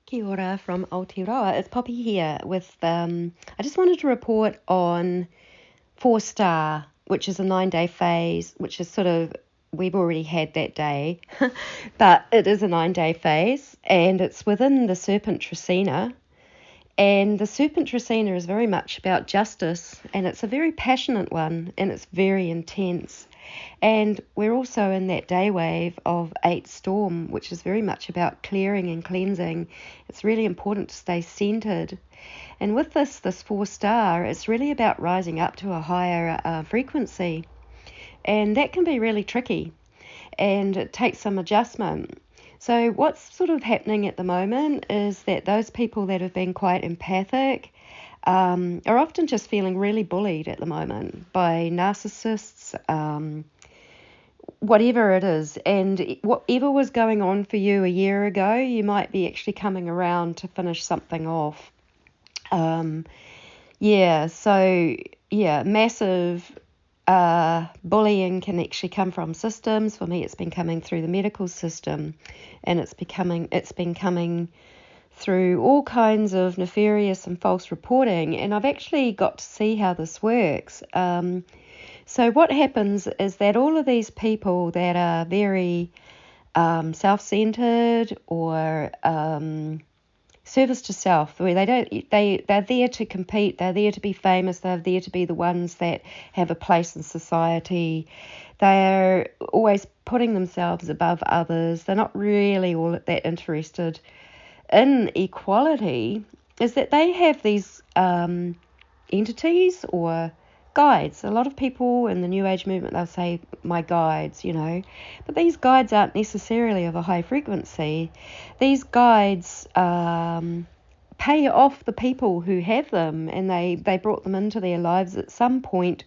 Kia ora from Aotearoa. It's Poppy here with, I just wanted to report on 4-star, which is a 9-day phase, which is sort of, we've already had that day, but it is a 9-day phase, and it's within the Serpent TRECENA. And the Serpent TRECENA is very much about justice, and it's a very passionate one, and it's very intense. And we're also in that DAYWAVE of 8 storm, which is very much about clearing and cleansing. It's really important to stay centered. And with this 4-star, it's really about rising up to a higher frequency. And that can be really tricky, and it takes some adjustment. So what's sort of happening at the moment is that those people that have been quite empathic are often just feeling really bullied at the moment by narcissists, whatever it is. And whatever was going on for you a year ago, you might be actually coming around to finish something off. Massive bullying can actually come from systems. For me, it's been coming through the medical system, and it's been coming through all kinds of nefarious and false reporting, and I've actually got to see how this works. So what happens is that all of these people that are very self-centered or service to self, where they're there to compete, they're there to be famous, they're there to be the ones that have a place in society. They're always putting themselves above others. They're not really all that interested in equality. Is that they have these entities or guides. A lot of people in the New Age movement, they'll say, my guides, but these guides aren't necessarily of a high frequency. These guides pay off the people who have them, and they brought them into their lives at some point,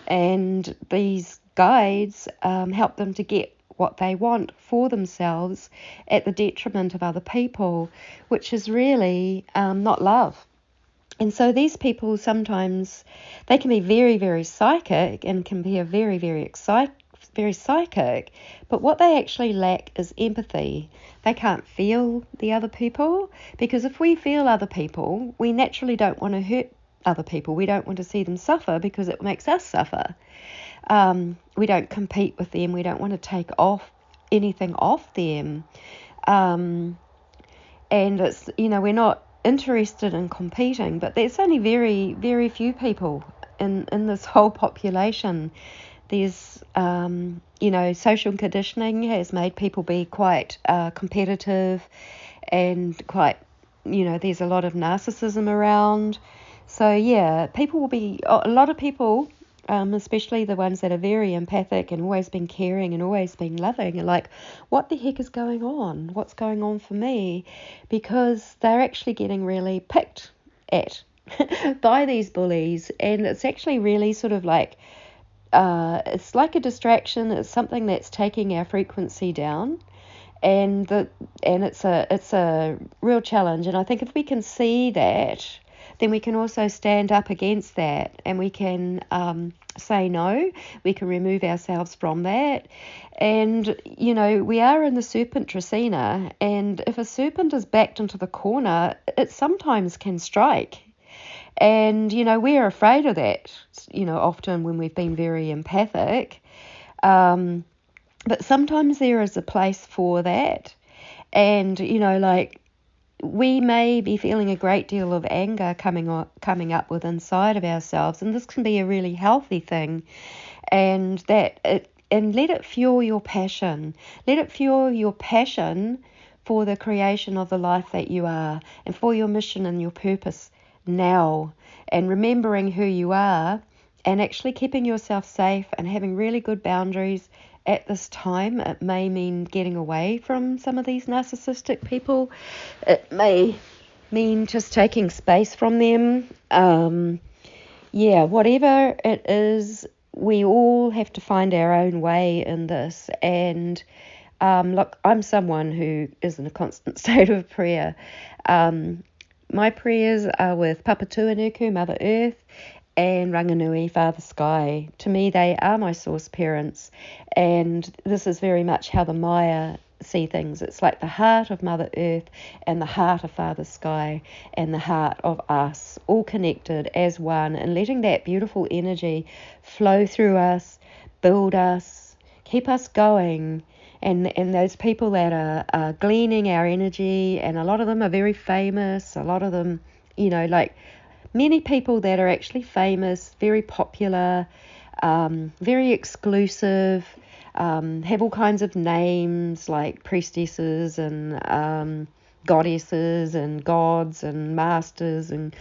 and these guides help them to get what they want for themselves at the detriment of other people, which is really not love. And so these people sometimes, they can be very, very psychic and can be very, very psychic, but what they actually lack is empathy. They can't feel the other people, because if we feel other people, we naturally don't want to hurt other people. We don't want to see them suffer because it makes us suffer. We don't compete with them. We don't want to take anything off them. And it's, we're not interested in competing, but there's only very, very few people in this whole population. There's, social conditioning has made people be quite competitive, and quite, there's a lot of narcissism around. So a lot of people, especially the ones that are very empathic and always been caring and always been loving, are like, what the heck is going on? What's going on for me? Because they're actually getting really picked at by these bullies, and it's actually really sort of like, it's like a distraction. It's something that's taking our frequency down, and it's a real challenge. And I think if we can see that, then we can also stand up against that, and we can say no. We can remove ourselves from that. And, we are in the Serpent TRECENA, and if a serpent is backed into the corner, it sometimes can strike. And, we're afraid of that, often when we've been very empathic. But sometimes there is a place for that. And, we may be feeling a great deal of anger coming up with inside of ourselves, and this can be a really healthy thing. And let it fuel your passion. Let it fuel your passion for the creation of the life that you are, and for your mission and your purpose now, and remembering who you are, and actually keeping yourself safe and having really good boundaries. At this time, it may mean getting away from some of these narcissistic people. It may mean just taking space from them. Whatever it is, we all have to find our own way in this. And look, I'm someone who is in a constant state of prayer. My prayers are with Papatuanuku, Mother Earth, and Ranganui, Father Sky. To me, they are my source parents, and this is very much how the Maya see things. It's like the heart of Mother Earth and the heart of Father Sky and the heart of us, all connected as one, and letting that beautiful energy flow through us, build us, keep us going. And those people that are gleaning our energy, and a lot of them are very famous, a lot of them, like many people that are actually famous, very popular, very exclusive, have all kinds of names like priestesses and goddesses and gods and masters and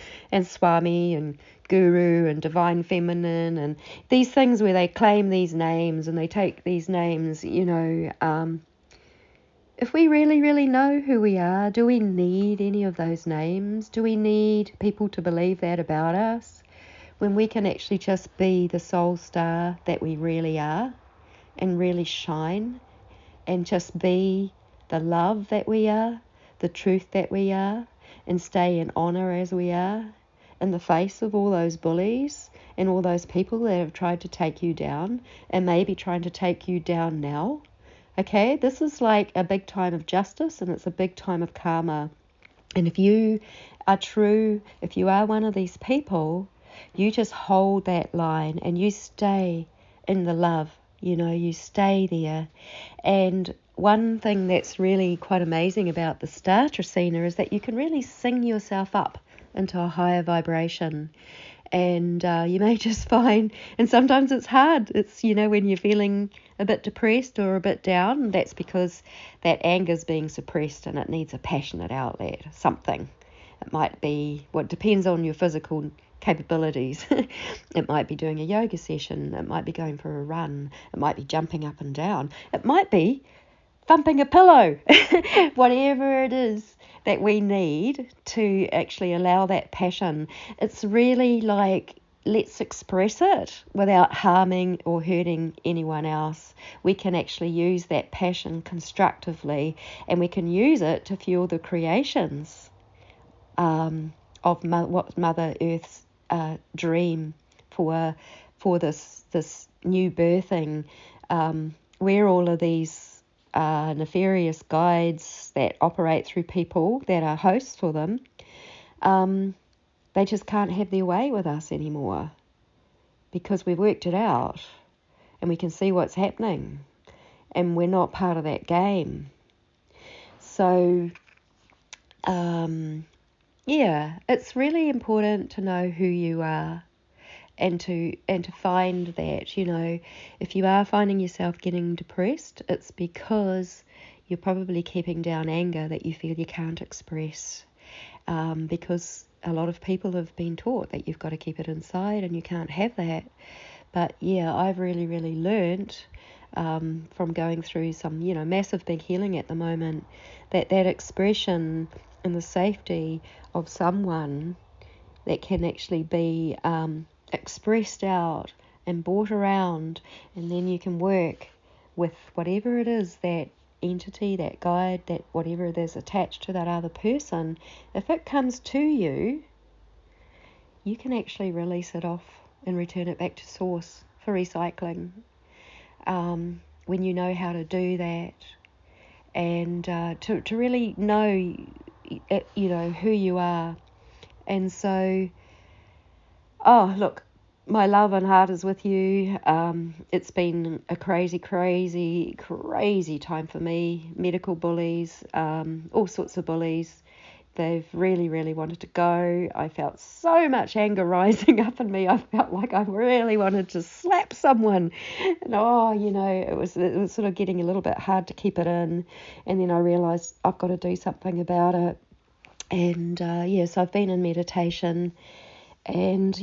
Swami and guru and divine feminine and these things where they claim these names and they take these names, if we really, really know who we are, do we need any of those names? Do we need people to believe that about us? When we can actually just be the soul star that we really are and really shine and just be the love that we are, the truth that we are, and stay in honor as we are in the face of all those bullies and all those people that have tried to take you down and maybe trying to take you down now. Okay, this is like a big time of justice and it's a big time of karma. And if you are true, if you are one of these people, you just hold that line and you stay in the love, you stay there. And one thing that's really quite amazing about the star TRECENA is that you can really sing yourself up into a higher vibration. And you may just find, and sometimes it's hard, it's, when you're feeling a bit depressed or a bit down, that's because that anger's being suppressed and it needs a passionate outlet, something. It might be, what depends on your physical capabilities. It might be doing a yoga session, it might be going for a run, it might be jumping up and down, it might be thumping a pillow, whatever it is that we need to actually allow that passion. It's really like, let's express it without harming or hurting anyone else. We can actually use that passion constructively and we can use it to fuel the creations of what Mother Earth's dream for this new birthing, where all of these nefarious guides that operate through people that are hosts for them, they just can't have their way with us anymore because we've worked it out and we can see what's happening and we're not part of that game. So it's really important to know who you are and to find that, if you are finding yourself getting depressed, it's because you're probably keeping down anger that you feel you can't express, because a lot of people have been taught that you've got to keep it inside and you can't have that. But I've really, really learnt from going through some, massive big healing at the moment, that expression and the safety of someone that can actually be expressed out and brought around, and then you can work with whatever it is, that entity, that guide, that whatever it is attached to that other person. If it comes to you, you can actually release it off and return it back to source for recycling, when you know how to do that, and to really know who you are. And so, look, my love and heart is with you. It's been a crazy, crazy, crazy time for me. Medical bullies, all sorts of bullies. They've really, really wanted to go. I felt so much anger rising up in me. I felt like I really wanted to slap someone. And it was sort of getting a little bit hard to keep it in. And then I realised I've got to do something about it. And so I've been in meditation. And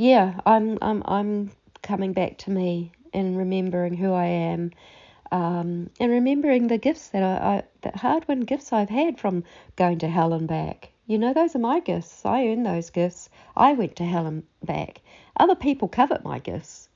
I'm coming back to me and remembering who I am, and remembering the gifts that the hard-won gifts I've had from going to hell and back. Those are my gifts. I earned those gifts. I went to hell and back. Other people covet my gifts,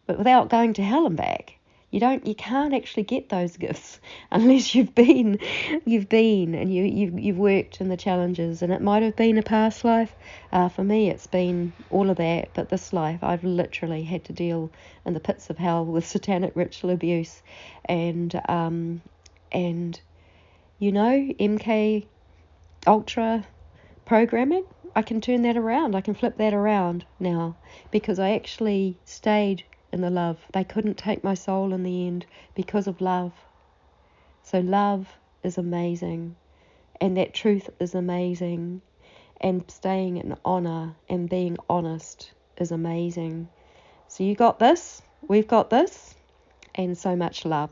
but without going to hell and back, you can't actually get those gifts unless you've been and you've worked in the challenges. And it might have been a past life. For me, it's been all of that. But this life, I've literally had to deal in the pits of hell with satanic ritual abuse, and MK Ultra programming. I can turn that around. I can flip that around now because I actually stayed in the love. They couldn't take my soul in the end because of love. So love is amazing, and that truth is amazing, and staying in honor and being honest is amazing. So you got this, we've got this, and so much love.